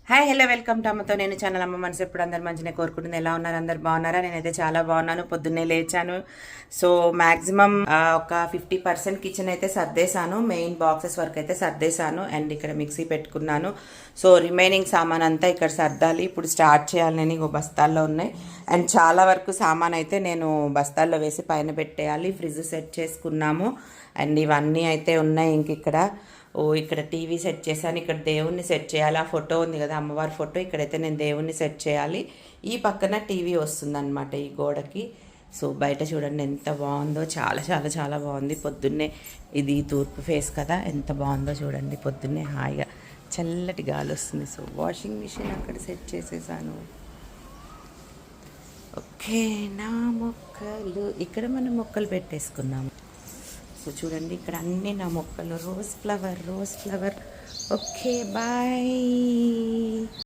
Hi hello welcome to అమ్మతో నేను channel అమ్మ మనసు ఎప్పుడు అందరు మంచిగా కోరుకుంటుంది. ఎలా ఉన్నారు? అందరు బాగున్నారా? నేనైతే చాలా బాగున్నాను. పొద్దున్నే లేచాను. సో మ్యాక్సిమం ఒక 50% కిచెన్ అయితే సర్దేశాను. మెయిన్ బాక్సెస్ వరకు అయితే సర్దేశాను. అండ్ ఇక్కడ మిక్సీ పెట్టుకున్నాను. సో రిమైనింగ్ సామాన్ అంతా ఇక్కడ సర్దాలి. ఇప్పుడు స్టార్ట్ చేయాలి. నేను ఇంకో బస్తాల్లో ఉన్నాయి. అండ్ చాలా వరకు సామాన్ అయితే నేను బస్తాల్లో వేసి పైన పెట్టేయాలి. ఫ్రిడ్జ్ సెట్ చేసుకున్నాము. అండ్ ఇవన్నీ అయితే ఉన్నాయి. ఇంక ఇక్కడ టీవీ సెట్ చేశాను. ఇక్కడ దేవుణ్ణి సెట్ చేయాలి. ఆ ఫోటో ఉంది కదా, అమ్మవారి ఫోటో. ఇక్కడైతే నేను దేవుణ్ణి సెట్ చేయాలి. ఈ పక్కన టీవీ వస్తుందన్నమాట ఈ గోడకి. సో బయట చూడండి ఎంత బాగుందో, చాలా చాలా చాలా బాగుంది. పొద్దున్నే ఇది తూర్పు ఫేస్ కదా, ఎంత బాగుందో చూడండి. పొద్దున్నే హాయిగా చల్లటి గాలి వస్తుంది. సో వాషింగ్ మిషన్ అక్కడ సెట్ చేసేసాను. ఓకే, నా మొక్కలు ఇక్కడ మనం మొక్కలు పెట్టేసుకున్నాము. సో చూడండి ఇక్కడ అన్నీ నా మొక్కలు. Rose flower. Okay bye.